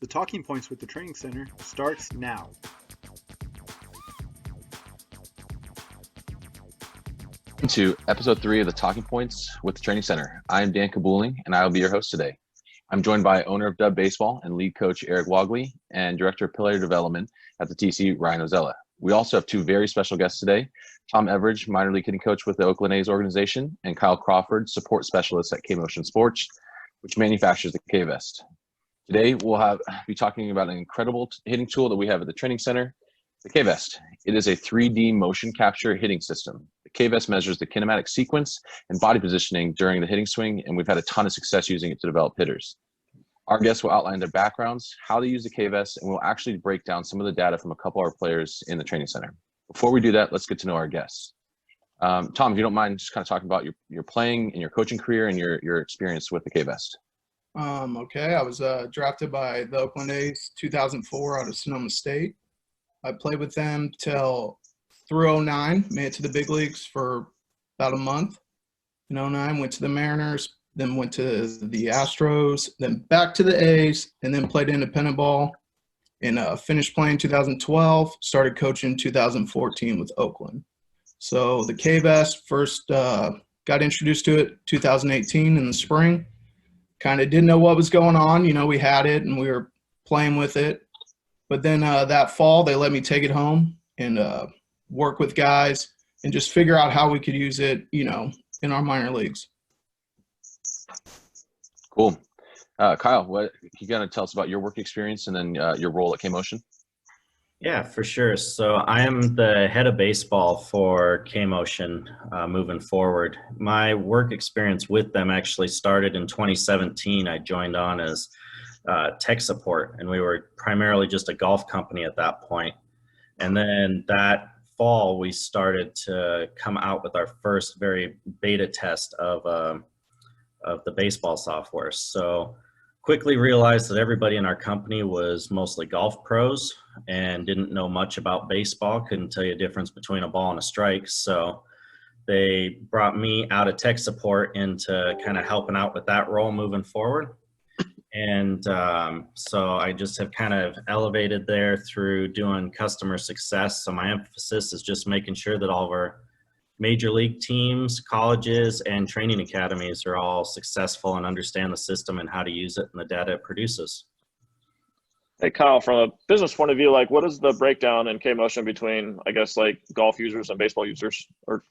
The Talking Points with the Training Center starts now. Welcome to episode 3 of the Talking Points with the Training Center. I am Dan Kabuling, and I will be your host today. I'm joined by owner of Dub Baseball and lead coach Eric Wogley and director of player development at the TC, Ryan Ozella. We also have 2 very special guests today, Tom Everidge, minor league hitting coach with the Oakland A's organization, and Kyle Crawford, support specialist at KMotion Sports, which manufactures the K-Vest. Today, we'll be talking about an incredible hitting tool that we have at the training center, the K-Vest. It is a 3D motion capture hitting system. The K-Vest measures the kinematic sequence and body positioning during the hitting swing, and we've had a ton of success using it to develop hitters. Our guests will outline their backgrounds, how they use the K-Vest, and we'll actually break down some of the data from a couple of our players in the training center. Before we do that, let's get to know our guests. Tom, if you don't mind just kind of talking about your playing and your coaching career and your experience with the K-Vest. Okay, I was drafted by the Oakland A's 2004 out of Sonoma State. I played with them till through 09, made it to the big leagues for about a month. In 09, went to the Mariners, then went to the Astros, then back to the A's, and then played independent ball. And finished playing 2012, started coaching 2014 with Oakland. So the K-Vest first got introduced to it 2018 in the spring. Kind of didn't know what was going on. You know, we had it and we were playing with it. But then that fall, they let me take it home and work with guys and just figure out how we could use it, you know, in our minor leagues. Cool. Kyle, what you got to tell us about your work experience and then your role at KMotion? Yeah, for sure. So I am the head of baseball for KMotion moving forward. My work experience with them actually started in 2017. I joined on as tech support, and we were primarily just a golf company at that point. And then that fall, we started to come out with our first very beta test of the baseball software. So quickly realized that everybody in our company was mostly golf pros and didn't know much about baseball, couldn't tell you the difference between a ball and a strike. So they brought me out of tech support into kind of helping out with that role moving forward. And so I just have kind of elevated there through doing customer success. So my emphasis is just making sure that all of our major league teams, colleges, and training academies are all successful and understand the system and how to use it and the data it produces. Hey, Kyle, from a business point of view, like what is the breakdown in KMotion between, I guess, like golf users and baseball users? Or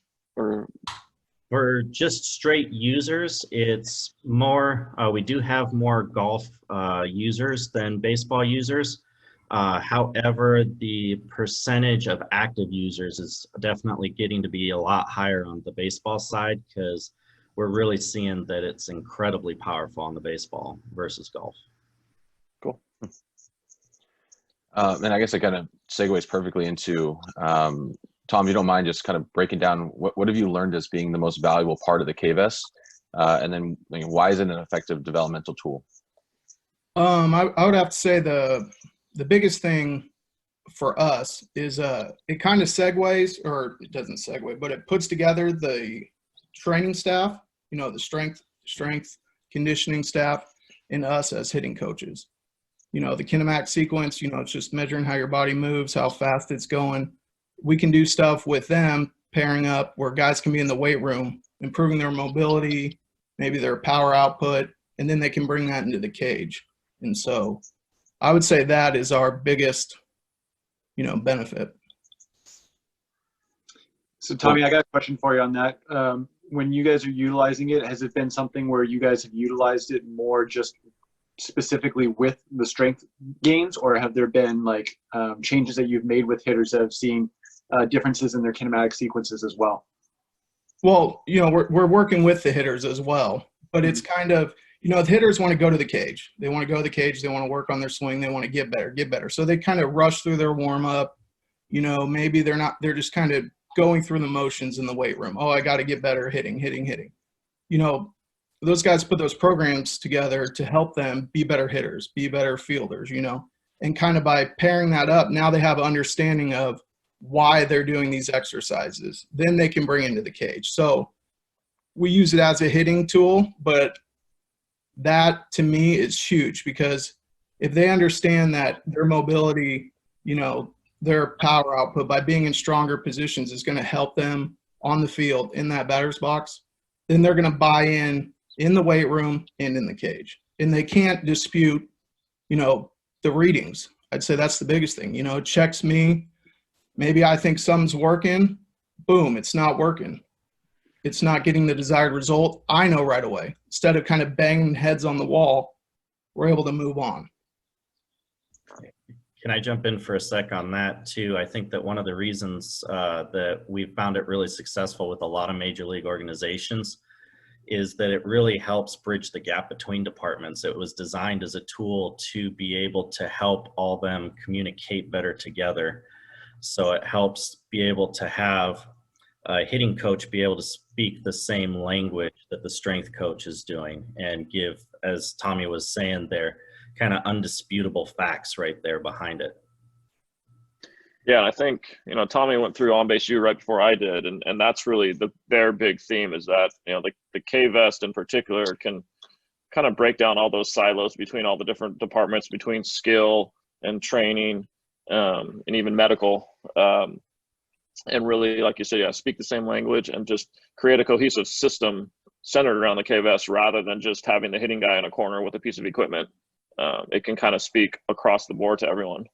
For just straight users, it's more, we do have more golf users than baseball users. However, the percentage of active users is definitely getting to be a lot higher on the baseball side because we're really seeing that it's incredibly powerful on the baseball versus golf. Cool. And I guess it kind of segues perfectly into, Tom, you don't mind just kind of breaking down what have you learned as being the most valuable part of the K-Vest? And then why is it an effective developmental tool? I would have to say the biggest thing for us is it kind of segues, or it doesn't segue, but it puts together the training staff, you know, the strength conditioning staff, and us as hitting coaches. You know, the kinematic sequence, you know, it's just measuring how your body moves, how fast it's going. We can do stuff with them pairing up where guys can be in the weight room, improving their mobility, maybe their power output, and then they can bring that into the cage. And so I would say that is our biggest, you know, benefit. So Tommy, I got a question for you on that. When you guys are utilizing it, has it been something where you guys have utilized it more just specifically with the strength gains, or have there been like changes that you've made with hitters that have seen differences in their kinematic sequences as well? Well, you know, we're working with the hitters as well, but it's kind of, you know, the hitters want to go to the cage. They want to go to the cage. They want to work on their swing. They want to get better. So they kind of rush through their warm up. You know, maybe they're just kind of going through the motions in the weight room. Oh, I got to get better hitting. You know, those guys put those programs together to help them be better hitters, be better fielders, you know, and kind of by pairing that up, now they have an understanding of why they're doing these exercises. Then they can bring into the cage. So we use it as a hitting tool, but that to me is huge because if they understand that their mobility, their power output by being in stronger positions is going to help them on the field in that batter's box, then they're going to buy in the weight room and in the cage. And they can't dispute, the readings. I'd say that's the biggest thing. It checks me. Maybe I think something's working. Boom, it's not working. It's not getting the desired result. I know right away. Instead of kind of banging heads on the wall, we're able to move on. Can I jump in for a sec on that too? I think that one of the reasons that we found it really successful with a lot of major league organizations is that it really helps bridge the gap between departments. It was designed as a tool to be able to help all them communicate better together. So it helps be able to have a hitting coach be able to speak the same language that the strength coach is doing and give, as Tommy was saying there, kind of undisputable facts right there behind it. Yeah, I think, Tommy went through on-base U right before I did, and that's really their big theme is that, the K-Vest in particular can kind of break down all those silos between all the different departments, between skill and training and even medical, and really, like you said, speak the same language and just create a cohesive system centered around the K-Vest rather than just having the hitting guy in a corner with a piece of equipment. It can kind of speak across the board to everyone.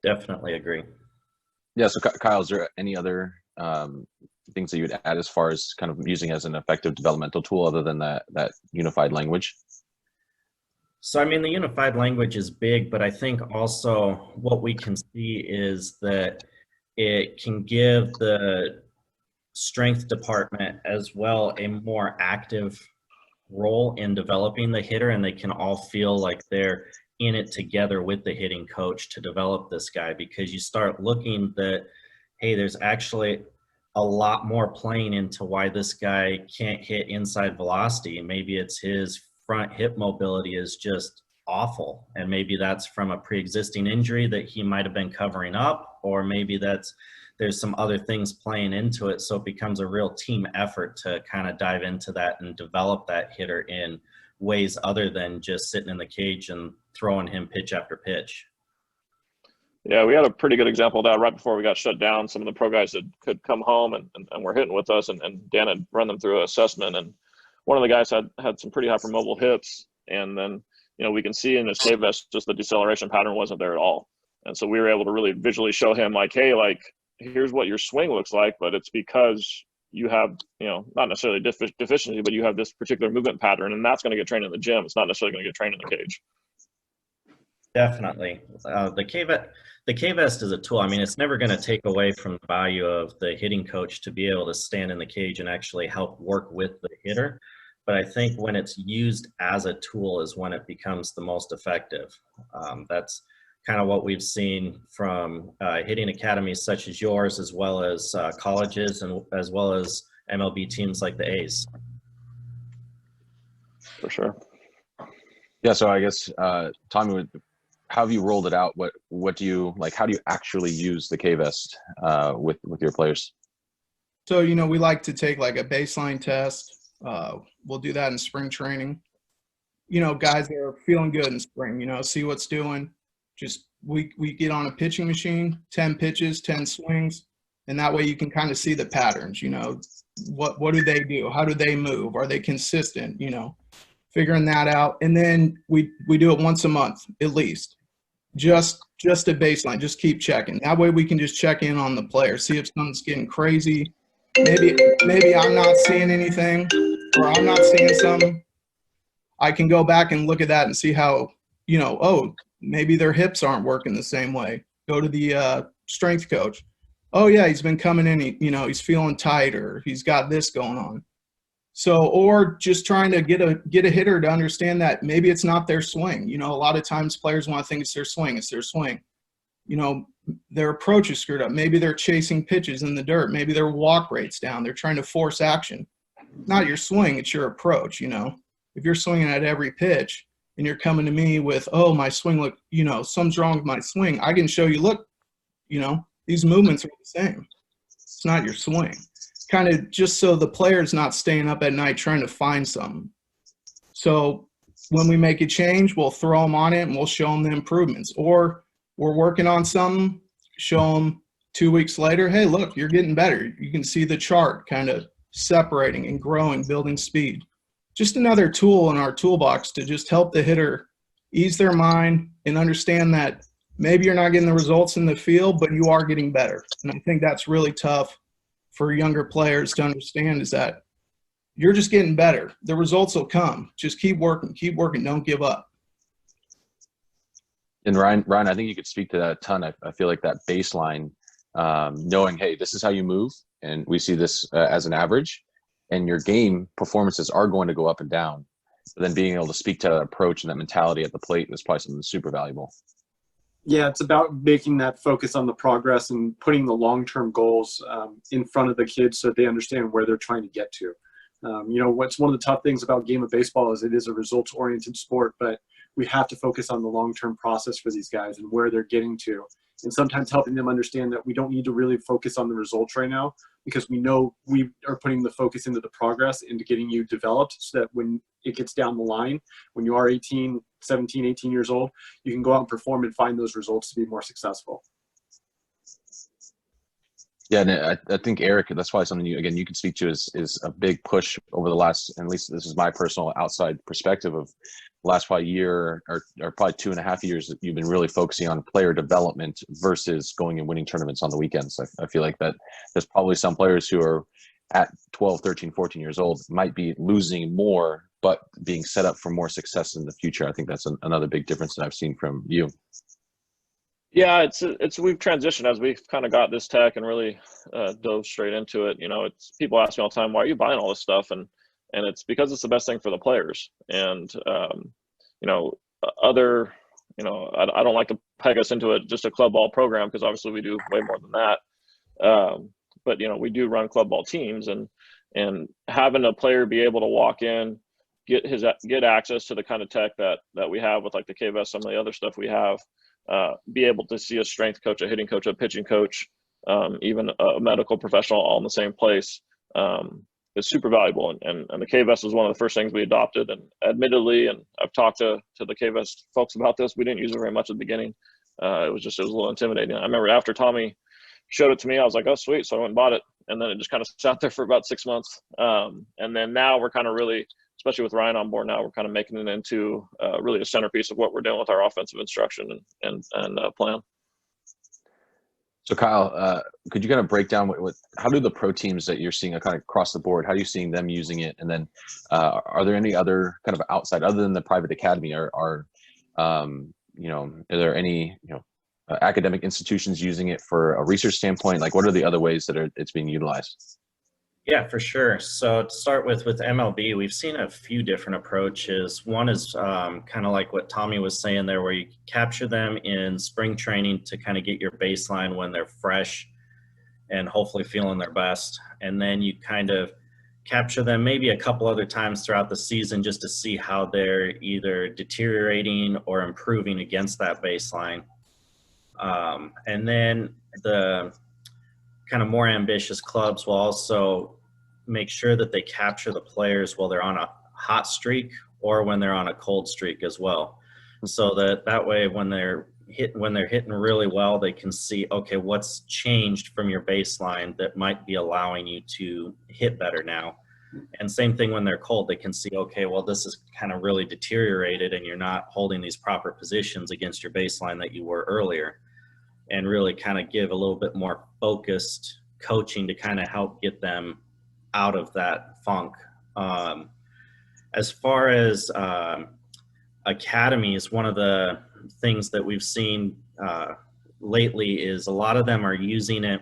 Definitely agree. Yeah. So Kyle, is there any other things that you'd add as far as kind of using as an effective developmental tool other than that unified language? So, I mean, the unified language is big, but I think also what we can see is that it can give the strength department as well a more active role in developing the hitter, and they can all feel like they're in it together with the hitting coach to develop this guy, because you start looking that, hey, there's actually a lot more playing into why this guy can't hit inside velocity. Maybe it's his front hip mobility is just awful, and maybe that's from a pre-existing injury that he might have been covering up, or maybe there's some other things playing into it. So it becomes a real team effort to kind of dive into that and develop that hitter in ways other than just sitting in the cage and throwing him pitch after pitch. Yeah, we had a pretty good example of that right before we got shut down. Some of the pro guys that could come home and were hitting with us, and Dan had run them through an assessment, and one of the guys had some pretty hypermobile hips, and then we can see in his K-Vest just the deceleration pattern wasn't there at all. And so we were able to really visually show him like, hey, like, here's what your swing looks like, but it's because you have, not necessarily deficiency, but you have this particular movement pattern, and that's going to get trained in the gym. It's not necessarily going to get trained in the cage. Definitely. The K-Vest is a tool. I mean, it's never going to take away from the value of the hitting coach to be able to stand in the cage and actually help work with the hitter. But I think when it's used as a tool is when it becomes the most effective. That's kind of what we've seen from hitting academies such as yours, as well as colleges, and as well as MLB teams like the A's. For sure. Yeah. So I guess, Tommy, how have you rolled it out? What do you like? How do you actually use the K-Vest with your players? So, we like to take like a baseline test. We'll do that in spring training. Guys that are feeling good in spring, see what's doing. Just we get on a pitching machine, 10 pitches, 10 swings, and that way you can kind of see the patterns. What do they do? How do they move? Are they consistent? Figuring that out. And then we do it once a month at least. Just a baseline. Just keep checking. That way we can just check in on the player, see if something's getting crazy. Maybe I'm not seeing anything, or I'm not seeing something. I can go back and look at that and see how, maybe their hips aren't working the same way. Go to the strength coach. Oh yeah, he's been coming in, he's feeling tight, or he's got this going on. So, or just trying to get a hitter to understand that maybe it's not their swing. A lot of times players want to think it's their swing. It's their swing. Their approach is screwed up. Maybe they're chasing pitches in the dirt. Maybe their walk rate's down. They're trying to force action. Not your swing, it's your approach. If you're swinging at every pitch and you're coming to me with, oh, my swing look, something's wrong with my swing, I can show you, look, these movements are the same. It's not your swing. Kind of just so the player's not staying up at night trying to find something. So, when we make a change, we'll throw them on it and we'll show them the improvements. Or we're working on something, show them 2 weeks later, hey, look, you're getting better. You can see the chart kind of separating and growing, building speed. Just another tool in our toolbox to just help the hitter ease their mind and understand that maybe you're not getting the results in the field, but you are getting better. And I think that's really tough for younger players to understand, is that you're just getting better. The results will come. Just keep working, don't give up. And Ryan, I think you could speak to that a ton. I feel like that baseline, knowing, hey, this is how you move, and we see this as an average, and your game performances are going to go up and down. But then being able to speak to that approach and that mentality at the plate is probably something super valuable. Yeah, it's about making that focus on the progress and putting the long-term goals in front of the kids so that they understand where they're trying to get to. What's one of the tough things about game of baseball is it is a results-oriented sport, but we have to focus on the long-term process for these guys and where they're getting to. And sometimes helping them understand that we don't need to really focus on the results right now, because we know we are putting the focus into the progress, into getting you developed, so that when it gets down the line, when you are 17, 18 years old, you can go out and perform and find those results to be more successful. Yeah, and I think, Eric, that's probably something you can speak to is a big push over the last, at least this is my personal outside perspective of the last probably year or probably 2.5 years that you've been really focusing on player development versus going and winning tournaments on the weekends. I feel like that there's probably some players who are at 12, 13, 14 years old might be losing more, but being set up for more success in the future. I think that's another big difference that I've seen from you. Yeah, it's we've transitioned as we've kind of got this tech and really dove straight into it. It's people ask me all the time, why are you buying all this stuff? And it's because it's the best thing for the players. And I don't like to peg us into just a club ball program, because obviously we do way more than that. But we do run club ball teams, and having a player be able to walk in, get access to the kind of tech that we have with like the K-Vest, some of the other stuff we have. Be able to see a strength coach, a hitting coach, a pitching coach, even a medical professional all in the same place is super valuable. And the K-Vest was one of the first things we adopted. And admittedly, and I've talked to the K-Vest folks about this, we didn't use it very much at the beginning. It was a little intimidating. I remember after Tommy showed it to me, I was like, oh, sweet. So I went and bought it. And then it just kind of sat there for about 6 months. And then now we're kind of really, especially with Ryan on board now, we're kind of making it into really a centerpiece of what we're doing with our offensive instruction and plan. So Kyle, could you kind of break down how do the pro teams that you're seeing kind of across the board, how are you seeing them using it? And then are there any other kind of outside, other than the private academy, are there any, academic institutions using it for a research standpoint? Like, what are the other ways that it's being utilized? Yeah, for sure. So to start with MLB, we've seen a few different approaches. One is kind of like what Tommy was saying there, where you capture them in spring training to kind of get your baseline when they're fresh and hopefully feeling their best. And then you kind of capture them maybe a couple other times throughout the season just to see how they're either deteriorating or improving against that baseline. And then the kind of more ambitious clubs will also make sure that they capture the players while they're on a hot streak or when they're on a cold streak as well. So that way, when they're hitting really well, they can see, okay, what's changed from your baseline that might be allowing you to hit better now. And same thing when they're cold, they can see, okay, well, this is kind of really deteriorated and you're not holding these proper positions against your baseline that you were earlier. And really kind of give a little bit more focused coaching to kind of help get them out of that funk. As far as academies, one of the things that we've seen lately is a lot of them are using it.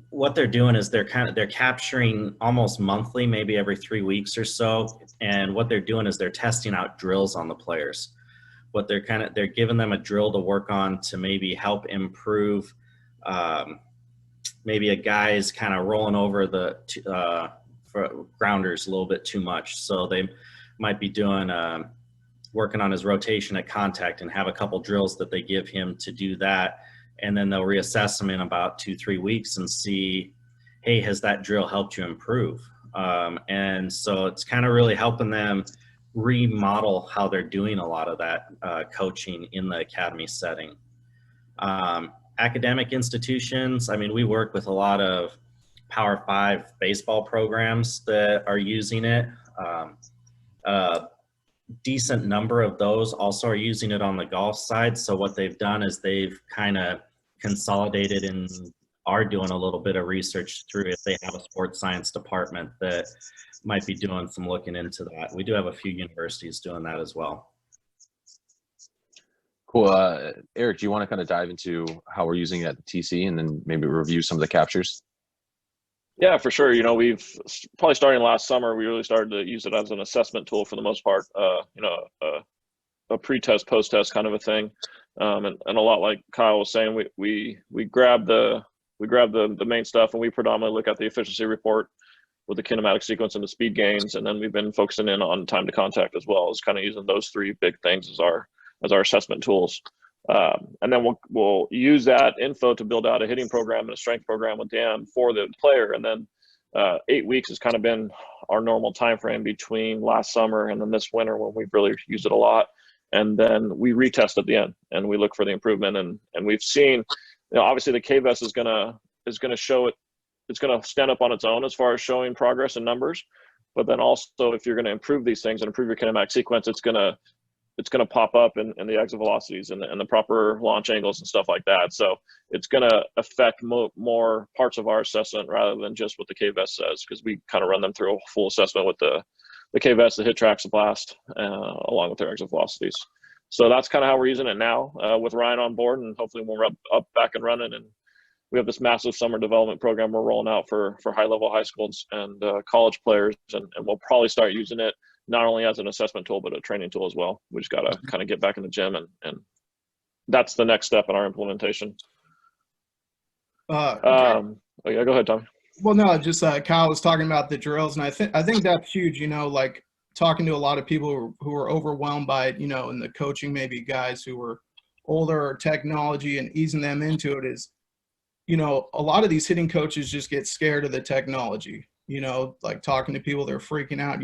What they're doing is they're capturing almost monthly, maybe every 3 weeks or so. And what they're doing is they're testing out drills on the players. What they're giving them a drill to work on to maybe help improve. Maybe a guy's kind of rolling over for grounders a little bit too much. So they might be doing, working on his rotation at contact and have a couple drills that they give him to do that. And then they'll reassess him in about 2-3 weeks and see, hey, has that drill helped you improve? And so it's kind of really helping them remodel how they're doing a lot of that coaching in the academy setting. Academic institutions, I mean, we work with a lot of Power 5 baseball programs that are using it. Decent number of those also are using it on the golf side. So what they've done is they've kind of consolidated and are doing a little bit of research through if they have a sports science department that might be doing some looking into that. We do have a few universities doing that as well. Cool. Eric, do you want to kind of dive into how we're using it at the TC and then maybe review some of the captures? Yeah, for sure. We've probably starting last summer, we really started to use it as an assessment tool for the most part, a pre-test, post-test kind of a thing. And a lot like Kyle was saying, we grab the main stuff, and we predominantly look at the efficiency report with the kinematic sequence and the speed gains. And then we've been focusing in on time to contact as well, as kind of using those three big things as our assessment tools. And then we'll use that info to build out a hitting program and a strength program with Dan for the player. And then 8 weeks has kind of been our normal time frame between last summer and then this winter, when we've really used it a lot. And then we retest at the end and we look for the improvement. And we've seen, obviously the K-Vest is gonna show it. It's gonna stand up on its own as far as showing progress and numbers. But then also, if you're gonna improve these things and improve your kinematic sequence, it's gonna pop up in the exit velocities and the proper launch angles and stuff like that. So it's going to affect more parts of our assessment rather than just what the K-Vest says, because we kind of run them through a full assessment with the K-Vest, the hit tracks, the blast, along with their exit velocities. So that's kind of how we're using it now with Ryan on board, and hopefully when we're up back and running, and we have this massive summer development program we're rolling out for high-level high schools and college players, and we'll probably start using it not only as an assessment tool, but a training tool as well. We just got to kind of get back in the gym, and that's the next step in our implementation. Yeah, go ahead, Tom. Well, no, just Kyle was talking about the drills, and I think that's huge. Like talking to a lot of people who are overwhelmed by it, and the coaching, maybe guys who were older or technology, and easing them into it is, a lot of these hitting coaches just get scared of the technology. Like talking to people, they're freaking out.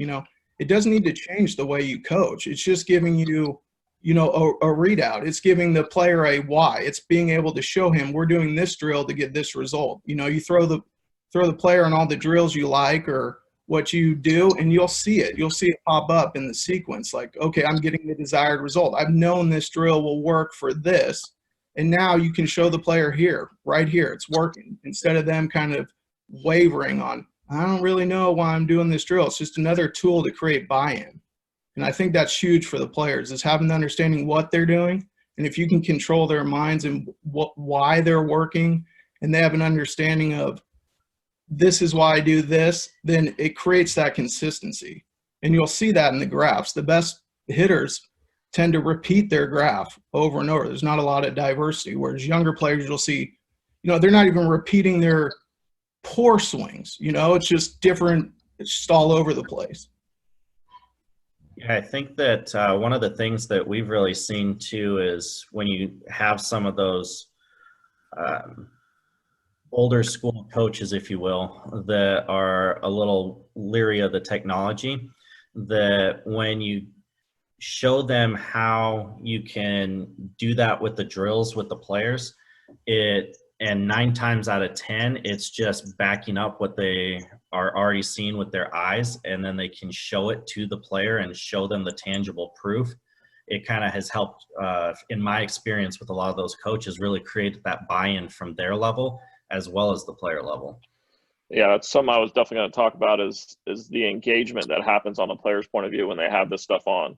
It doesn't need to change the way you coach. It's just giving you, a readout. It's giving the player a why. It's being able to show him we're doing this drill to get this result. You throw the player on all the drills you like or what you do, and you'll see it. You'll see it pop up in the sequence. Like, okay, I'm getting the desired result. I've known this drill will work for this. And now you can show the player here, right here, it's working, instead of them kind of wavering on, I don't really know why I'm doing this drill. It's just another tool to create buy-in. And I think that's huge for the players, is having the understanding what they're doing. And if you can control their minds and why they're working, and they have an understanding of this is why I do this, then it creates that consistency. And you'll see that in the graphs. The best hitters tend to repeat their graph over and over. There's not a lot of diversity, whereas younger players, you'll see, they're not even repeating their poor swings. It's just different. It's just all over the place. Yeah, I think that one of the things that we've really seen too is when you have some of those older school coaches, if you will, that are a little leery of the technology, that when you show them how you can do that with the drills with the players, and 9 times out of 10, it's just backing up what they are already seeing with their eyes, and then they can show it to the player and show them the tangible proof. It kind of has helped, in my experience with a lot of those coaches, really create that buy-in from their level as well as the player level. Yeah, that's something I was definitely going to talk about is the engagement that happens on the player's point of view when they have this stuff on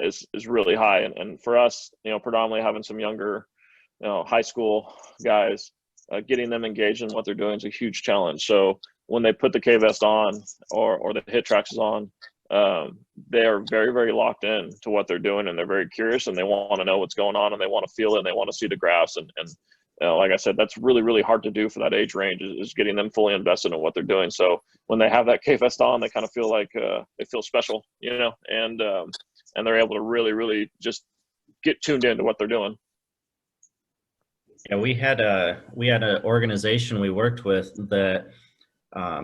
is really high. And for us, predominantly having some younger, high school guys, getting them engaged in what they're doing is a huge challenge. So when they put the K-Vest on or the hit tracks is on, they are very, very locked in to what they're doing, and they're very curious, and they want to know what's going on, and they want to feel it, and they want to see the graphs. And like I said, that's really, really hard to do for that age range, is getting them fully invested in what they're doing. So when they have that K-Vest on, they kind of feel like they feel special, and they're able to really, really just get tuned into what they're doing. Yeah, we had an organization we worked with that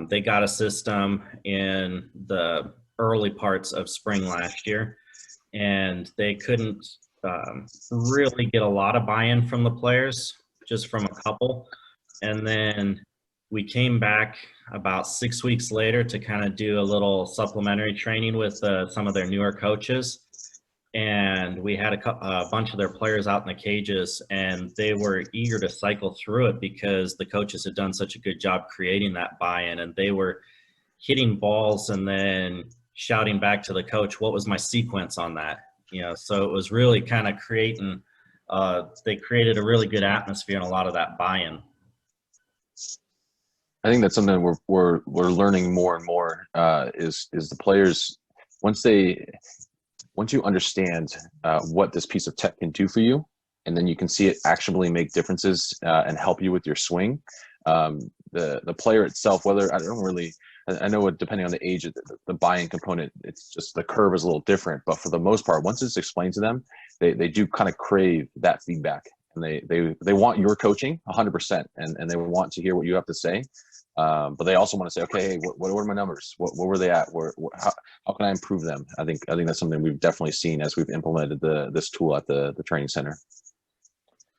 They got a system in the early parts of spring last year, and they couldn't really get a lot of buy-in from the players, just from a couple. And then we came back about 6 weeks later to kind of do a little supplementary training with some of their newer coaches. And we had a bunch of their players out in the cages, and they were eager to cycle through it because the coaches had done such a good job creating that buy-in, and they were hitting balls and then shouting back to the coach, what was my sequence on that? So it was really kind of creating, they created a really good atmosphere and a lot of that buy-in. I think that's something we're learning more and more is the players, once you understand what this piece of tech can do for you, and then you can see it actionably make differences and help you with your swing. The player itself, I know depending on the age of the buy-in component, it's just the curve is a little different. But for the most part, once it's explained to them, they do kind of crave that feedback, and they want your coaching 100%, and they want to hear what you have to say. But they also want to say, okay, hey, what are my numbers? What were they at? How can I improve them? I think that's something we've definitely seen as we've implemented this tool at the training center.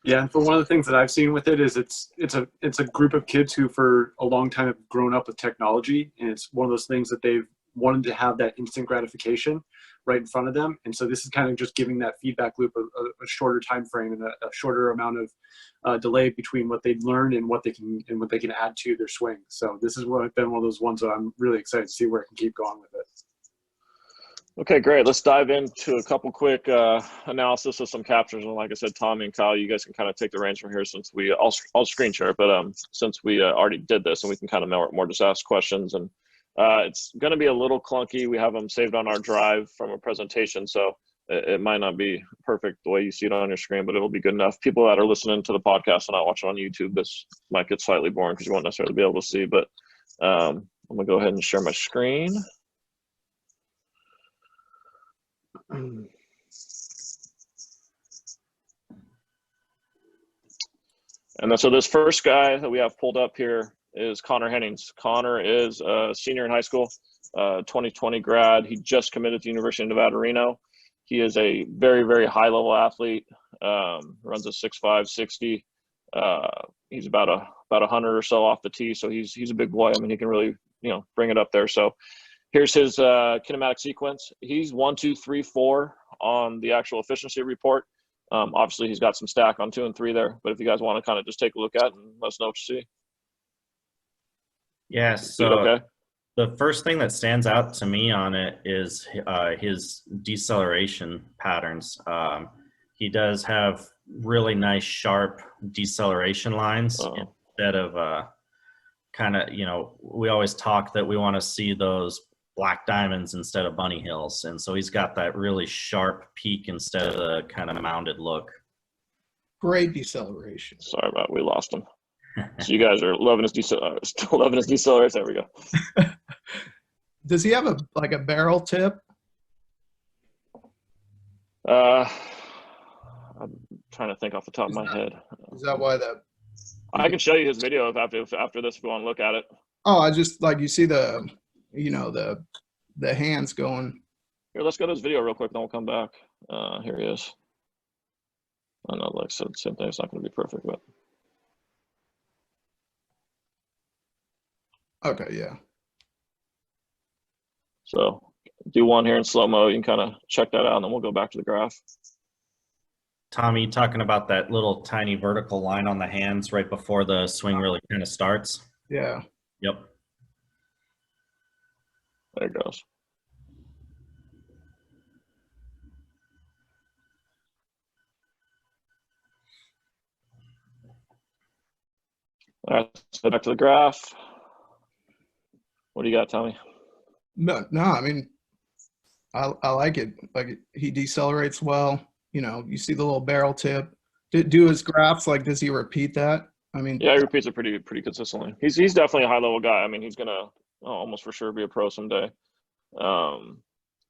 Yeah, and for one of the things that I've seen with it is it's a group of kids who for a long time have grown up with technology, and it's one of those things that they've wanted to have that instant gratification right in front of them. And so this is kind of just giving that feedback loop a shorter time frame and a shorter amount of delay between what they've learned and what they can add to their swing. So this has been one of those ones that I'm really excited to see where it can keep going with it. Okay, great. Let's dive into a couple quick analysis of some captures. And like I said, Tommy and Kyle, you guys can kind of take the reins from here since I'll screen share, but since we already did this, and we can kind of more just ask questions. And it's going to be a little clunky. We have them saved on our drive from a presentation, so it might not be perfect the way you see it on your screen, but it will be good enough. People that are listening to the podcast and not watching on YouTube, this might get slightly boring because you won't necessarily be able to see, but I'm going to go ahead and share my screen. And then, so this first guy that we have pulled up here is Connor Hennings. Connor is a senior in high school, 2020 grad. He just committed to University of Nevada, Reno. He is a very, very high-level athlete, runs a 6'5", 60. He's about 100 or so off the tee, so he's a big boy. I mean, he can really, bring it up there. So here's his kinematic sequence. He's 1, 2, 3, 4 on the actual efficiency report. Obviously, he's got some stack on 2 and 3 there, but if you guys want to kind of just take a look at it and let us know what you see. Yeah, so okay. The first thing that stands out to me on it is his deceleration patterns. He does have really nice, sharp deceleration lines instead of kind of, we always talk that we want to see those black diamonds instead of bunny hills. And so he's got that really sharp peak instead of the kind of mounded look. Great deceleration. Sorry about it. We lost him. So you guys are loving his still loving his deceleration. There we go. Does he have a barrel tip? I'm trying to think off the top of my head. Is that why I can show you his video after this if you want to look at it. Oh, I just you see the hands going. Here, let's go to his video real quick, then we'll come back. Here he is. I know, like I said, same thing. It's not going to be perfect, but. Okay, yeah. So do one here in slow-mo. You can kind of check that out, and then we'll go back to the graph. Tommy, talking about that little tiny vertical line on the hands right before the swing really kind of starts? Yeah. Yep. There it goes. All right, let's go back to the graph. What do you got, Tommy? No, I mean, I like it. Like, he decelerates well. You see the little barrel tip. Do his graphs, does he repeat that? I mean, yeah, he repeats it pretty consistently. He's definitely a high-level guy. I mean, he's gonna almost for sure be a pro someday.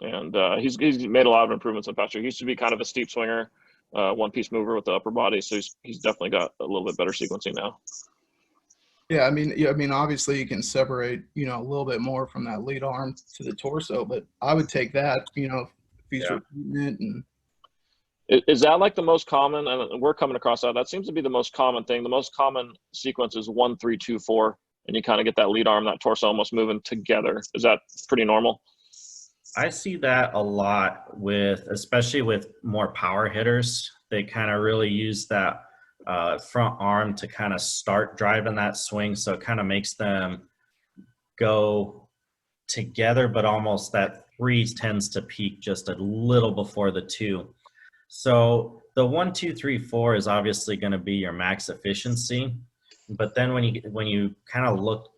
He's made a lot of improvements in the past year. He used to be kind of a steep swinger, one-piece mover with the upper body, so he's definitely got a little bit better sequencing now. Yeah, I mean, obviously you can separate, a little bit more from that lead arm to the torso, but I would take that, if he's Yeah. repeating it. And Is that like the most common? And we're coming across that. That seems to be the most common thing. The most common sequence is 1-3-2-4, and you kind of get that lead arm, that torso almost moving together. Is that pretty normal? I see that a lot especially with more power hitters. They kind of really use that front arm to kind of start driving that swing. So it kind of makes them go together, but almost that 3 tends to peak just a little before the 2. So the 1-2-3-4 is obviously going to be your max efficiency. But then when you kind of look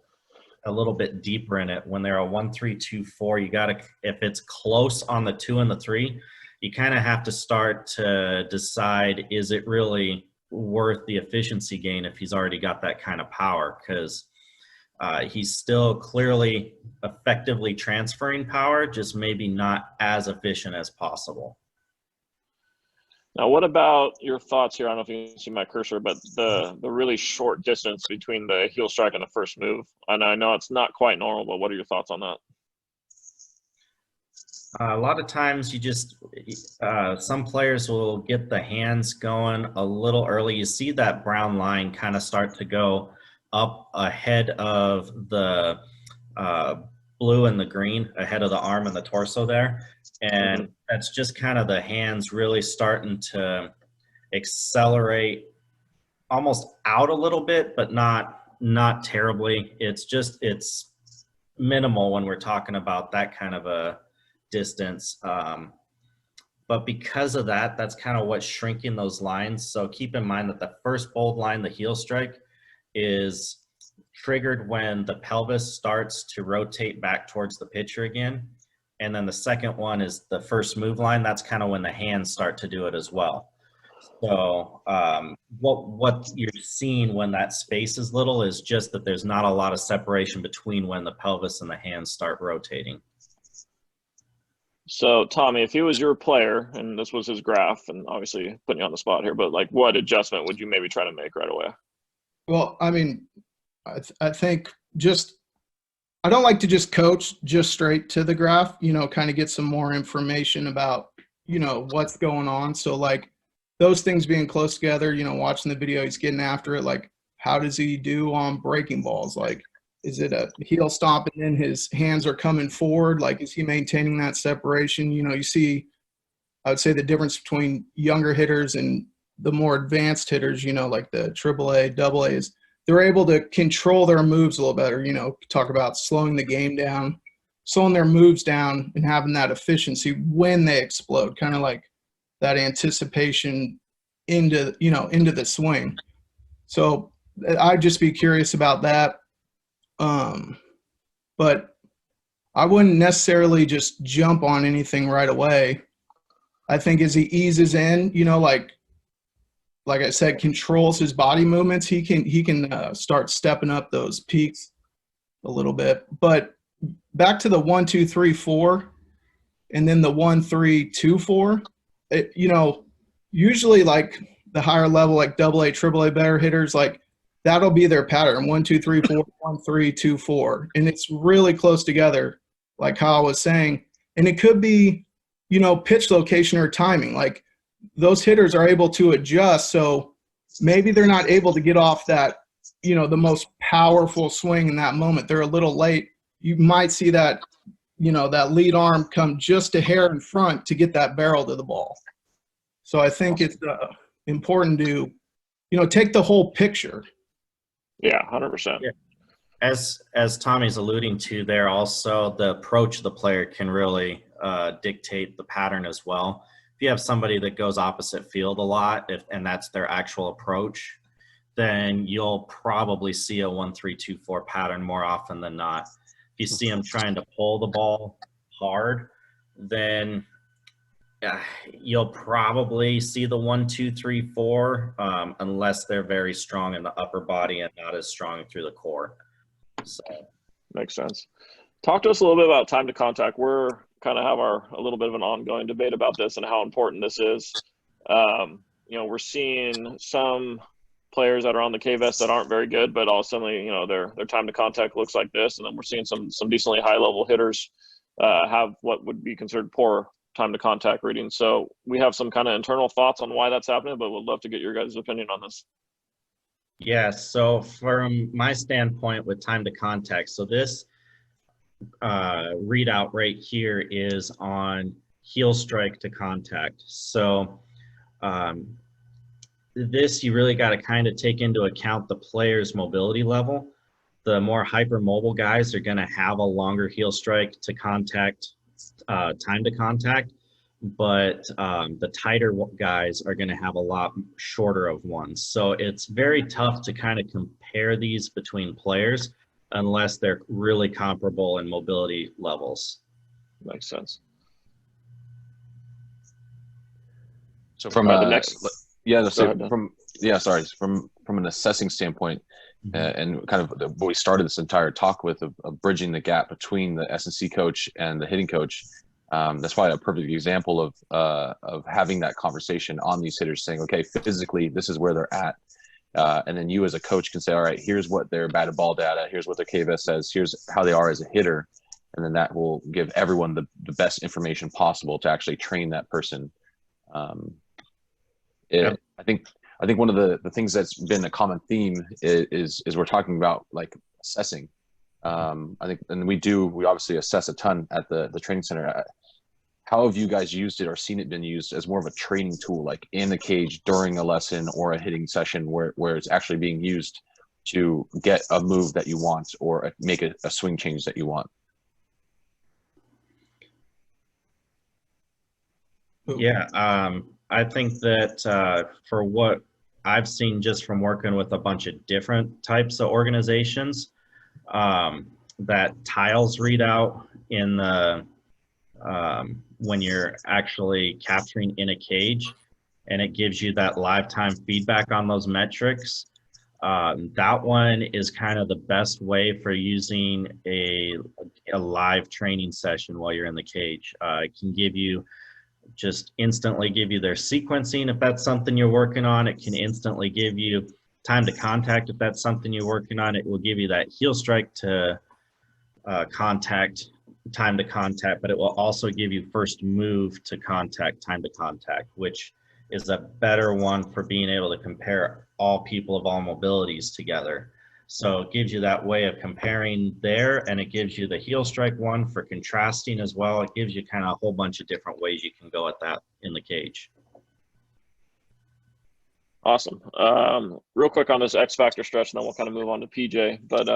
a little bit deeper in it, when they're a 1-3-2-4, you got to, if it's close on the 2 and the 3, you kind of have to start to decide, is it really worth the efficiency gain if he's already got that kind of power? Because he's still clearly effectively transferring power, just maybe not as efficient as possible. Now, what about your thoughts here? I don't know if you can see my cursor, but the really short distance between the heel strike and the first move. And I know it's not quite normal, but what are your thoughts on that? A lot of times you just some players will get the hands going a little early. You see that brown line kind of start to go up ahead of the blue and the green, ahead of the arm and the torso there. And that's just kind of the hands really starting to accelerate almost out a little bit, but not terribly. It's minimal when we're talking about that kind of a distance. But because of that, that's kind of what's shrinking those lines. So keep in mind that the first bold line, the heel strike, is triggered when the pelvis starts to rotate back towards the pitcher again. And then the second one is the first move line. That's kind of when the hands start to do it as well. So what you're seeing when that space is little is just that there's not a lot of separation between when the pelvis and the hands start rotating. So, Tommy, if he was your player and this was his graph, and obviously putting you on the spot here, but like what adjustment would you maybe try to make right away? well, I mean, I think I don't like to just coach just straight to the graph, kind of get some more information about, what's going on. So like those things being close together, watching the video, he's getting after it. Like, how does he do on breaking balls? Like, is it a heel stomp and then his hands are coming forward? Like, is he maintaining that separation? You see, I would say the difference between younger hitters and the more advanced hitters, like the AAA, AA is they're able to control their moves a little better. Talk about slowing the game down, slowing their moves down and having that efficiency when they explode, kind of like that anticipation into the swing. So I'd just be curious about that. But I wouldn't necessarily just jump on anything right away. I think as he eases in, like I said, controls his body movements, he can start stepping up those peaks a little bit. But back to the 1-2-3-4 and then the 1-3-2-4, usually like the higher level, like AA, AAA better hitters, like that'll be their pattern: 1-2-3-4, 1-3-2-4, and it's really close together, like Kyle was saying. And it could be, pitch location or timing. Like those hitters are able to adjust, so maybe they're not able to get off that, the most powerful swing in that moment. They're a little late. You might see that, that lead arm come just a hair in front to get that barrel to the ball. So I think it's important to, take the whole picture. Yeah, 100%. Yeah. As Tommy's alluding to there, also the approach of the player can really dictate the pattern as well. If you have somebody that goes opposite field a lot, and that's their actual approach, then you'll probably see a 1-3-2-4 pattern more often than not. If you see them trying to pull the ball hard, then you'll probably see the 1-2-3-4 unless they're very strong in the upper body and not as strong through the core. So makes sense. Talk to us a little bit about time to contact. We're kind of have a little bit of an ongoing debate about this and how important this is. We're seeing some players that are on the K-Vest that aren't very good, but also, their time to contact looks like this. And then we're seeing some decently high level hitters have what would be considered poor time to contact reading. So we have some kind of internal thoughts on why that's happening, but we'd love to get your guys' opinion on this. Yeah, so from my standpoint with time to contact, so this readout right here is on heel strike to contact. So this, you really got to kind of take into account the player's mobility level. The more hypermobile guys are going to have a longer heel strike to contact time to contact, but the tighter guys are going to have a lot shorter of ones. So it's very tough to kind of compare these between players unless they're really comparable in mobility levels. Makes sense. So from the next, from an assessing standpoint, and kind of what we started this entire talk with of bridging the gap between the S&C coach and the hitting coach. That's probably a perfect example of having that conversation on these hitters, saying, okay, physically, this is where they're at. And then you as a coach can say, all right, here's what their batted ball data, here's what their K-Vest says, here's how they are as a hitter. And then that will give everyone the best information possible to actually train that person. Yep. I think one of the things that's been a common theme is we're talking about like assessing. I think, and we obviously assess a ton at the training center. How have you guys used it or seen it been used as more of a training tool, like in the cage during a lesson or a hitting session where it's actually being used to get a move that you want or make a swing change that you want? Yeah, I think that for what I've seen just from working with a bunch of different types of organizations, that tiles readout in the when you're actually capturing in a cage, and it gives you that live time feedback on those metrics. That one is kind of the best way for using a live training session while you're in the cage. It can instantly give you their sequencing if that's something you're working on. It can instantly give you time to contact if that's something you're working on. It will give you that heel strike to contact, time to contact, but it will also give you first move to contact, time to contact, which is a better one for being able to compare all people of all mobilities together. So it gives you that way of comparing there, and it gives you the heel strike one for contrasting as well. It gives you kind of a whole bunch of different ways you can go at that in the cage. Awesome. Real quick on this X Factor stretch, and then we'll kind of move on to PJ. But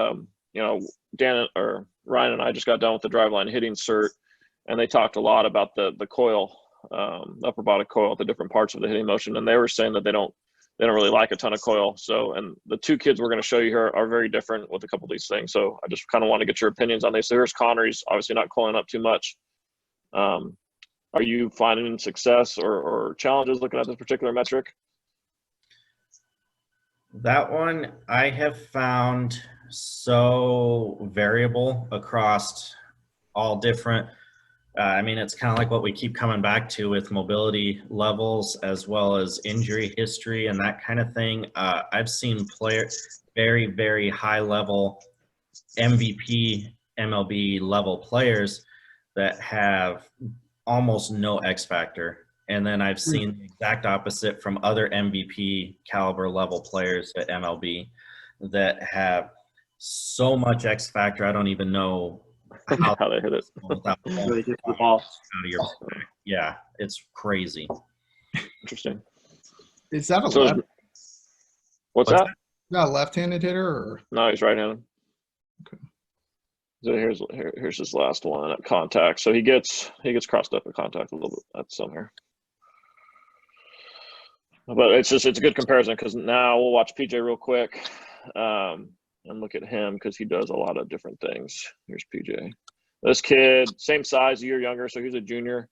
Dan or Ryan and I just got done with the driveline hitting cert, and they talked a lot about the coil, upper body coil, the different parts of the hitting motion, and they were saying that they don't really like a ton of coil. So, and the two kids we're going to show you here are very different with a couple of these things. So I just kind of want to get your opinions on this. So here's Connor. He's obviously not coiling up too much. Are you finding success or challenges looking at this particular metric? That one I have found so variable across all different. I mean, it's kind of like what we keep coming back to with mobility levels as well as injury history and that kind of thing. I've seen players, very, very high level MVP, MLB level players that have almost no X factor. And then I've seen the exact opposite from other MVP caliber level players at MLB that have so much X factor, I don't even know how they hit it. Really hit the ball. Yeah, it's crazy. Interesting. Is that a What's that? Is that a left-handed hitter or? No, he's right-handed. Okay. So here's his last one at contact. So he gets crossed up at contact a little bit. That's on here. But it's a good comparison because now we'll watch PJ real quick and look at him because he does a lot of different things. Here's PJ. This kid, same size, a year younger, so he's a junior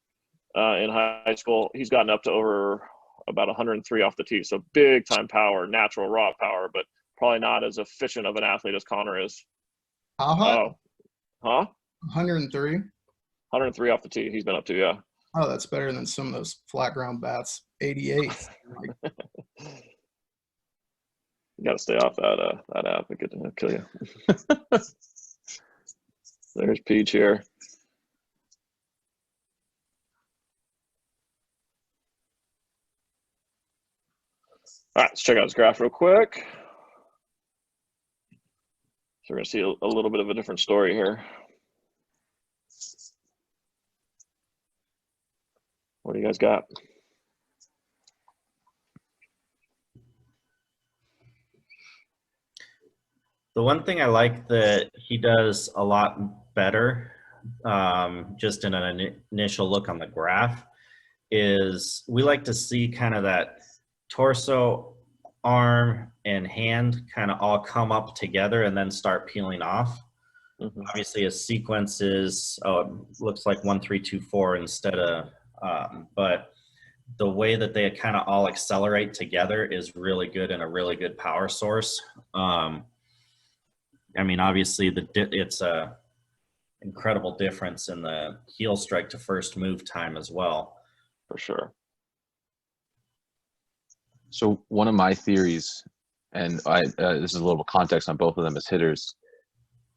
in high school. He's gotten up to over about 103 off the tee, so big time power, natural raw power, but probably not as efficient of an athlete as Connor is. How high? Huh? 103? 103 off the tee. He's been up to, yeah. Oh, that's better than some of those flat ground bats. 88. You got to stay off that app. It could kill you. There's Peach here. All right, let's check out his graph real quick. So we're going to see a little bit of a different story here. What do you guys got? The one thing I like that he does a lot better, just in an initial look on the graph, is we like to see kind of that torso, arm, and hand kind of all come up together and then start peeling off. Mm-hmm. Obviously, a sequence is, it looks like 1, 3, 2, 4 instead of, but the way that they kind of all accelerate together is really good and a really good power source. I mean, obviously, it's a incredible difference in the heel strike to first move time as well. For sure. So one of my theories, and this is a little context on both of them as hitters,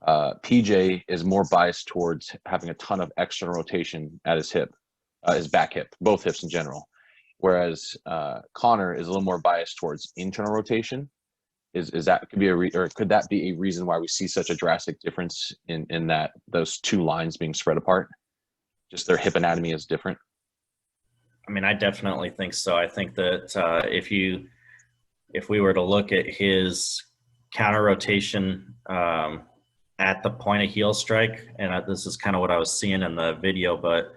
PJ is more biased towards having a ton of external rotation at his hip, his back hip, both hips in general. Whereas Connor is a little more biased towards internal rotation. Is that could be or could that be a reason why we see such a drastic difference in that those two lines being spread apart? Just their hip anatomy is different. I mean, I definitely think so. I think that if we were to look at his counter rotation at the point of heel strike, and this is kind of what I was seeing in the video, but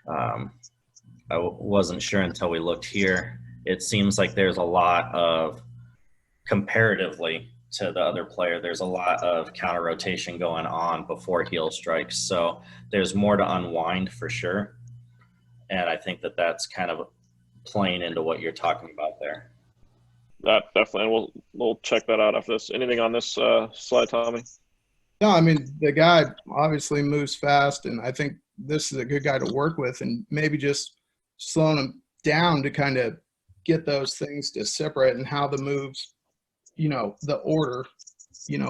I wasn't sure until we looked here. It seems like there's a lot of, comparatively to the other player, there's a lot of counter rotation going on before heel strikes. So there's more to unwind for sure. And I think that that's kind of playing into what you're talking about there. That definitely. We'll check that out after this. Anything on this slide, Tommy? No, I mean, the guy obviously moves fast, and I think this is a good guy to work with, and maybe just slowing him down to kind of get those things to separate and how the moves, the order,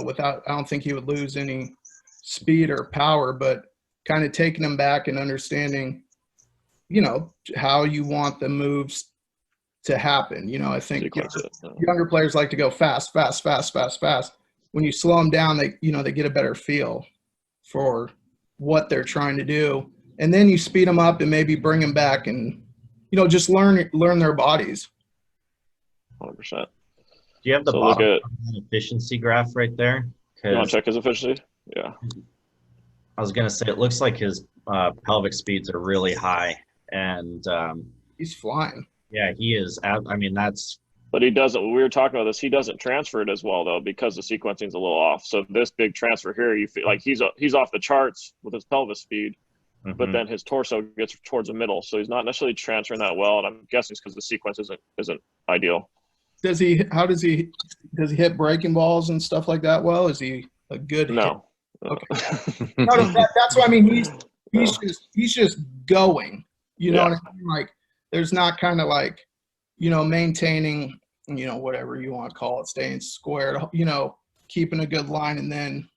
without, I don't think he would lose any speed or power, but kind of taking him back and understanding, how you want the moves to happen. I think younger players like to go fast, fast, fast, fast, fast. When you slow them down, they get a better feel for what they're trying to do. And then you speed them up and maybe bring them back and, just learn their bodies. 100%. Do you have the bottom efficiency graph right there? You want to check his efficiency? Yeah. I was going to say, it looks like his pelvic speeds are really high. And he's flying. Yeah, he is. I mean, that's. But he doesn't. We were talking about this. He doesn't transfer it as well though, because the sequencing's a little off. So this big transfer here, you feel like he's off the charts with his pelvis speed, but then his torso gets towards the middle, so he's not necessarily transferring that well. And I'm guessing it's because the sequence isn't ideal. Does he hit breaking balls and stuff like that well? Is he a good No. Hit? Okay. That's what I mean. He's just going. You know what I mean? Like, there's not kind of like, maintaining, whatever you want to call it, staying squared, keeping a good line and then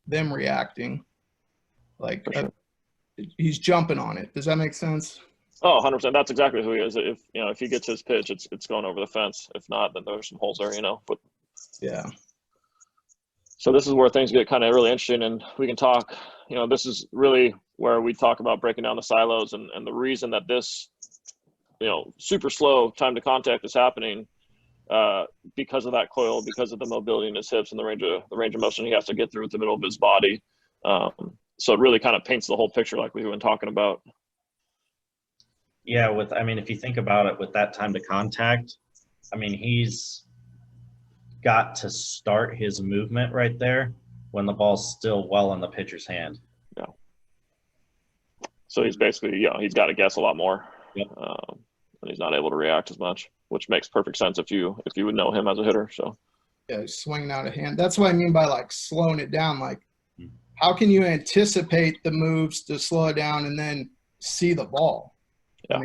them reacting. Like, he's jumping on it. Does that make sense? Oh, 100%. That's exactly who he is. If he gets his pitch, it's going over the fence. If not, then there's some holes there, But yeah. So this is where things get kind of really interesting, and we can talk. This is really where we talk about breaking down the silos, and the reason that this, super slow time to contact is happening, because of that coil, because of the mobility in his hips and the range of motion he has to get through with the middle of his body. So it really kind of paints the whole picture, like we've been talking about. Yeah, if you think about it, with that time to contact, he's got to start his movement right there when the ball's still well in the pitcher's hand. Yeah. So he's basically, he's got to guess a lot more. Yep. And he's not able to react as much, which makes perfect sense if you would know him as a hitter. So. Yeah, he's swinging out of hand. That's what I mean by like slowing it down. Like, how can you anticipate the moves to slow it down and then see the ball? Yeah.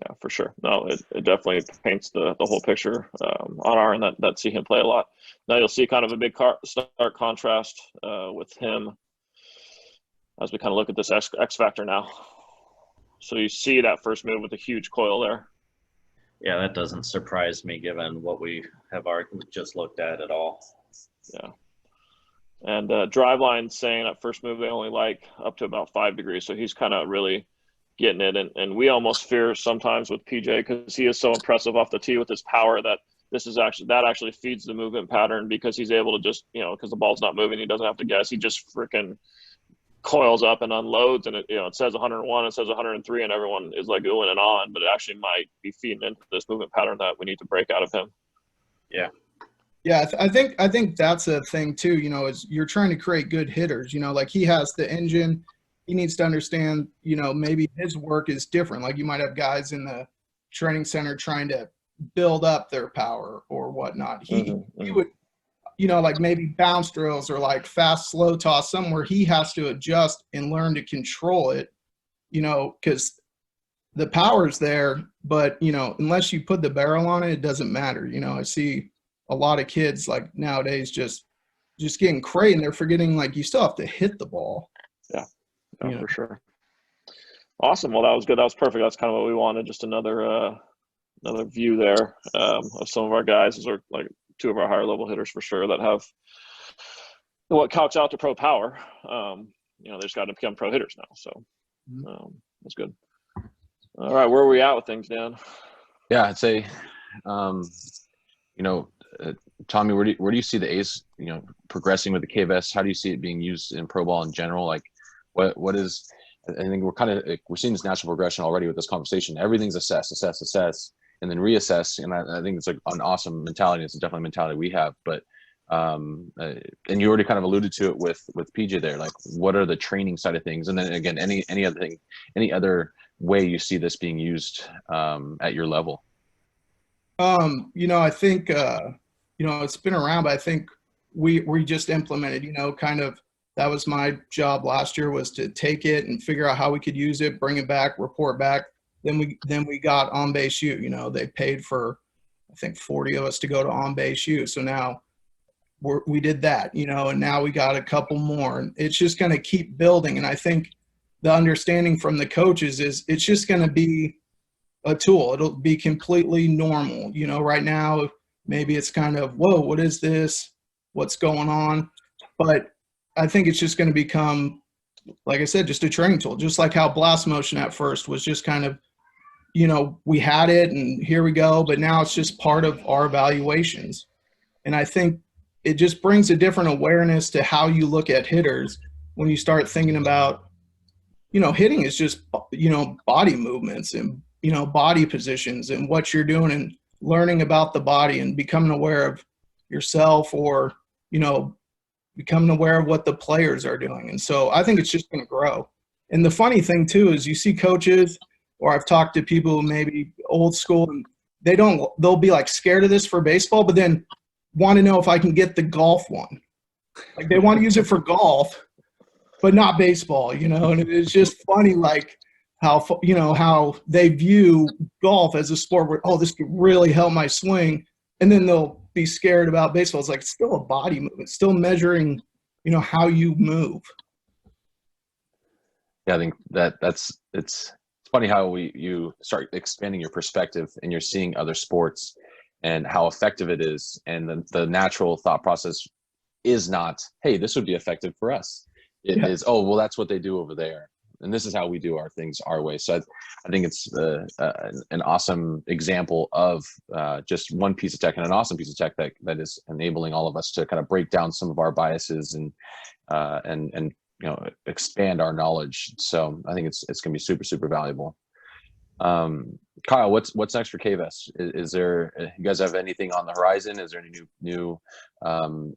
Yeah, for sure. No, it definitely paints the whole picture on our end that see him play a lot. Now you'll see kind of a big stark contrast with him as we kind of look at this X factor now. So you see that first move with a huge coil there. Yeah, that doesn't surprise me given what we have just looked at all. Yeah. And Driveline saying that first move they only like up to about 5 degrees. So he's kind of really getting it. And we almost fear sometimes with PJ because he is so impressive off the tee with his power that that actually feeds the movement pattern because he's able to just, because the ball's not moving, he doesn't have to guess. He just freaking coils up and unloads, and it says 101, it says 103, and everyone is like oohing and on, but it actually might be feeding into this movement pattern that we need to break out of him. Yeah, I think that's a thing too, is you're trying to create good hitters, like he has the engine. He needs to understand, maybe his work is different. Like you might have guys in the training center trying to build up their power or whatnot. He would, like maybe bounce drills or like fast, slow toss, somewhere he has to adjust and learn to control it, because the power's there, but, unless you put the barrel on it, it doesn't matter. I see a lot of kids like nowadays just getting crazy and they're forgetting like you still have to hit the ball. Yeah, for sure. Awesome. Well, that was good. That was perfect. That's kind of what we wanted. Just another view there of some of our guys. Those are like two of our higher level hitters for sure that have what couch out to pro power. They just got to become pro hitters now. So that's good. All right, where are we at with things, Dan? Yeah, I'd say, Tommy, where do you see the A's, progressing with the K-Vest? How do you see it being used in pro ball in general? Like, what is? I think we're seeing this natural progression already with this conversation. Everything's assess, and then reassess. And I think it's like an awesome mentality. It's definitely a mentality we have. But and you already kind of alluded to it with PJ there. Like, what are the training side of things? And then again, any other way you see this being used at your level? I think it's been around, but I think we just implemented. Kind of that was my job last year, was to take it and figure out how we could use it, bring it back, report back. Then we got on base U. They paid for I think 40 of us to go to on base U. So now we did that. And now we got a couple more. And it's just going to keep building. And I think the understanding from the coaches is it's just going to be a tool. It'll be completely normal. Right now, maybe it's kind of, whoa, what is this? What's going on? But I think it's just going to become, like I said, just a training tool, just like how blast motion at first was just kind of, we had it and here we go, but now it's just part of our evaluations. And I think it just brings a different awareness to how you look at hitters when you start thinking about, hitting is just, body movements and, body positions and what you're doing and learning about the body and becoming aware of yourself or, becoming aware of what the players are doing. And so I think it's just going to grow. And the funny thing too, is you see coaches, or I've talked to people who maybe old school, and they'll be like scared of this for baseball, but then want to know if I can get the golf one. Like they want to use it for golf, but not baseball, and it's just funny, like how they view golf as a sport where, oh, this could really help my swing. And then they'll be scared about baseball. It's like, it's still a body movement, still measuring, how you move. Yeah, I think it's funny how you start expanding your perspective and you're seeing other sports and how effective it is. And the natural thought process is not, hey, this would be effective for us. It is, oh, well, that's what they do over there. And this is how we do our things our way. So I think it's an awesome example of just one piece of tech and an awesome piece of tech that is enabling all of us to kind of break down some of our biases and expand our knowledge. So I think it's going to be super, super valuable. Kyle, what's next for K-Vest? Is there, you guys have anything on the horizon? Is there any new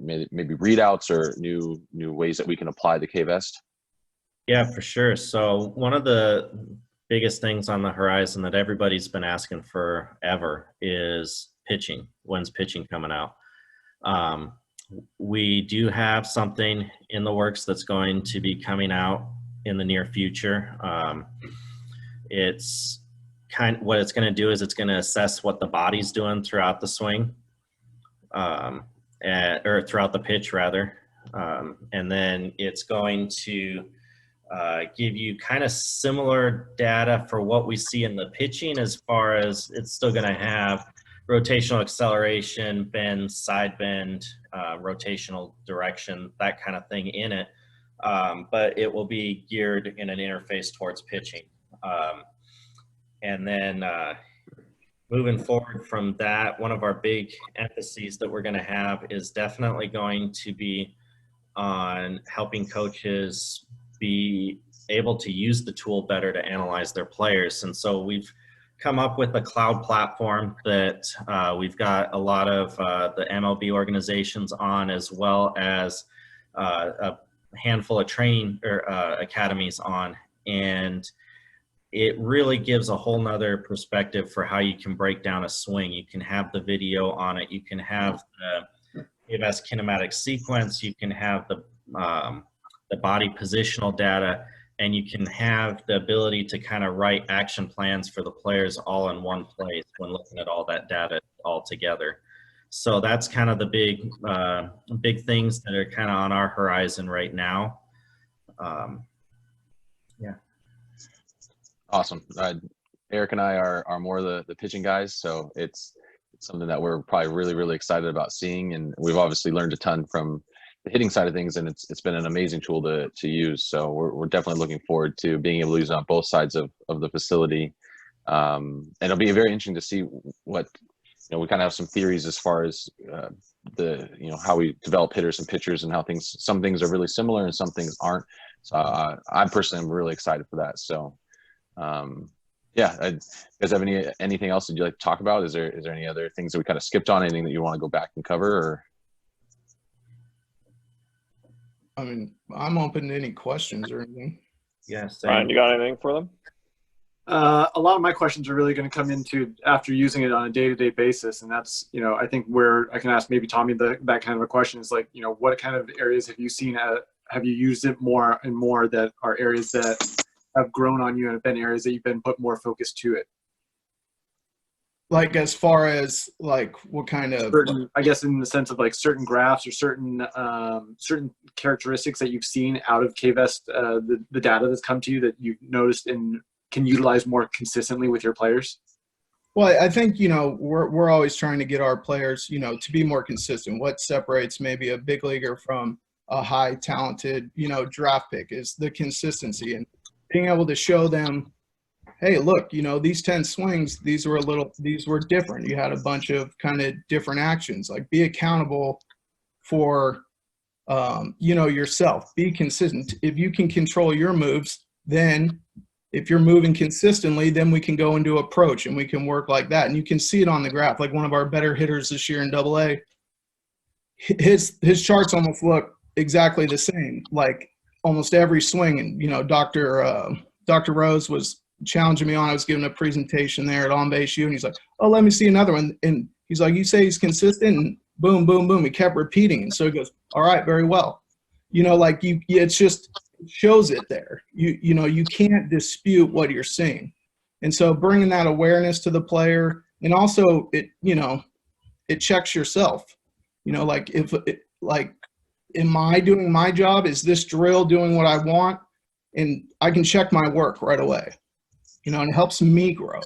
maybe readouts or new ways that we can apply the K-Vest? Yeah, for sure. So one of the biggest things on the horizon that everybody's been asking forever is pitching. When's pitching coming out? We do have something in the works that's going to be coming out in the near future. It's what it's going to do is it's going to assess what the body's doing throughout the swing, or throughout the pitch rather. And then it's going to give you kind of similar data for what we see in the pitching, as far as it's still going to have rotational acceleration, bend, side bend, rotational direction, that kind of thing in it. But it will be geared in an interface towards pitching. And then moving forward from that, one of our big emphases that we're going to have is definitely going to be on helping coaches be able to use the tool better to analyze their players. And so we've come up with a cloud platform that we've got a lot of the MLB organizations on, as well as a handful of training or academies on. And it really gives a whole nother perspective for how you can break down a swing. You can have the video on it. You can have the K-Vest kinematic sequence. You can have the body positional data, and you can have the ability to kind of write action plans for the players all in one place when looking at all that data all together. So that's kind of the big things that are kind of on our horizon right now. Yeah. Awesome. Eric and I are more the pitching guys, so it's something that we're probably really, really excited about seeing, and we've obviously learned a ton from the hitting side of things, and it's been an amazing tool to use. So we're definitely looking forward to being able to use it on both sides of the facility. And it'll be very interesting to see what, we kind of have some theories as far as how we develop hitters and pitchers, and how some things are really similar and some things aren't. So I personally am really excited for that. So yeah, you guys have anything else that you'd like to talk about? Is there any other things that we kind of skipped on? Anything that you want to go back and cover? Or I mean, I'm open to any questions or anything. Yes. Ryan, you got anything for them? A lot of my questions are really going to come into after using it on a day-to-day basis, and that's, I think where I can ask maybe Tommy that kind of a question is like, what kind of areas have you seen? Have you used it more and more that are areas that have grown on you and have been areas that you've been put more focus to it? Like, as far as like what kind of certain, I guess in the sense of like certain graphs or certain characteristics that you've seen out of K-Vest, the data that's come to you that you've noticed and can utilize more consistently with your players? Well, I think, we're always trying to get our players, to be more consistent. What separates maybe a big leaguer from a high talented, draft pick is the consistency, and being able to show them, hey, look, these 10 swings, these were different. You had a bunch of kind of different actions. Like, be accountable for, yourself. Be consistent. If you can control your moves, then if you're moving consistently, then we can go into approach and we can work like that. And you can see it on the graph. Like, one of our better hitters this year in AA, his charts almost look exactly the same, like almost every swing. And, Dr. Rose was challenging me on. I was giving a presentation there at On Base U, and he's like, "Oh, let me see another one." And he's like, "You say he's consistent?" And boom, boom, boom. He kept repeating. And so he goes, "All right, very well." It's just, it shows it there. You can't dispute what you're seeing. And so bringing that awareness to the player, and also it checks yourself. Am I doing my job? Is this drill doing what I want? And I can check my work right away. And it helps me grow.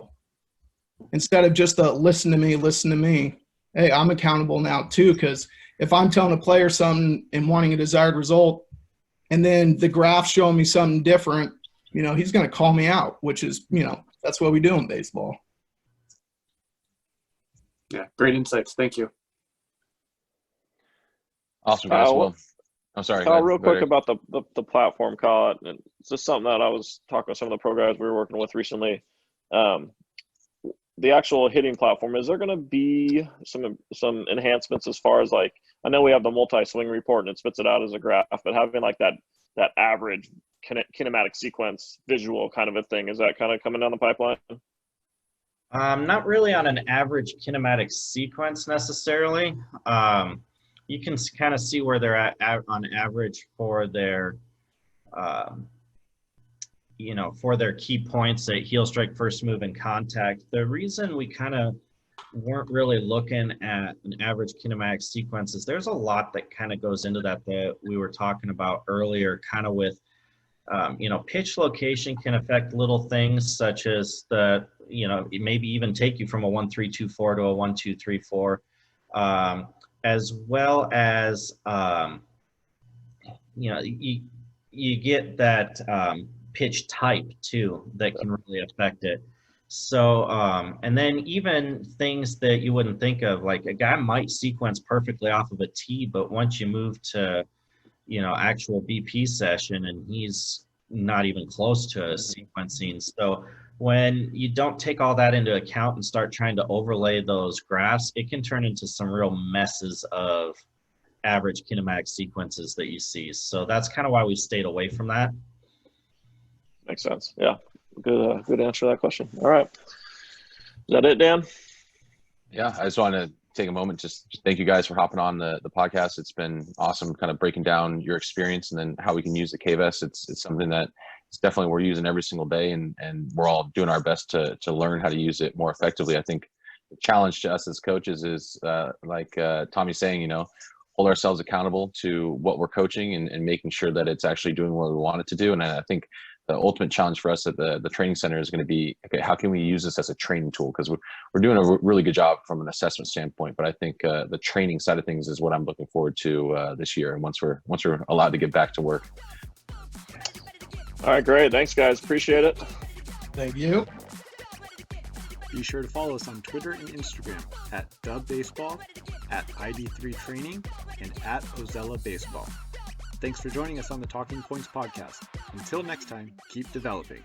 Instead of just listen to me. Hey, I'm accountable now too, because if I'm telling a player something and wanting a desired result, and then the graph showing me something different, he's going to call me out, which is, that's what we do in baseball. Yeah, great insights. Thank you. Awesome, guys. Well, I'm sorry. Real quick about the platform, Kyle. And it's just something that I was talking with some of the pro guys we were working with recently. The actual hitting platform, is there going to be some enhancements as far as, like, I know we have the multi-swing report and it spits it out as a graph, but having like that average kinematic sequence visual kind of a thing, is that kind of coming down the pipeline? Not really on an average kinematic sequence necessarily. You can kind of see where they're at on average for their for their key points at heel strike, first move, and contact. The reason we kind of weren't really looking at an average kinematic sequence is there's a lot that kind of goes into that we were talking about earlier, kind of with, pitch location can affect little things such as it maybe even take you from a 1-3-2-4 to a 1-2-3-4, as well as, you get that pitch type too that can really affect it. So, and then even things that you wouldn't think of, like a guy might sequence perfectly off of a tee, but once you move to, actual BP session, and he's not even close to sequencing. So when you don't take all that into account and start trying to overlay those graphs, it can turn into some real messes of average kinematic sequences that you see. So that's kind of why we stayed away from that. Makes sense. Yeah. Good answer to that question. All right. Is that it, Dan? Yeah, I just want to take a moment, just thank you guys for hopping on the podcast. It's been awesome kind of breaking down your experience and then how we can use the K-Vest. It's something that it's definitely we're using every single day, and we're all doing our best to learn how to use it more effectively. I think the challenge to us as coaches is like Tommy's saying, hold ourselves accountable to what we're coaching and making sure that it's actually doing what we want it to do. And I think the ultimate challenge for us at the training center is going to be, okay, how can we use this as a training tool? Because we're doing a really good job from an assessment standpoint, but I think the training side of things is what I'm looking forward to this year. And once we're allowed to get back to work. All right, great. Thanks, guys. Appreciate it. Thank you. Be sure to follow us on Twitter and Instagram at DubBaseball, at ID3Training, and at Ozella Baseball. Thanks for joining us on the Talking Points podcast. Until next time, keep developing.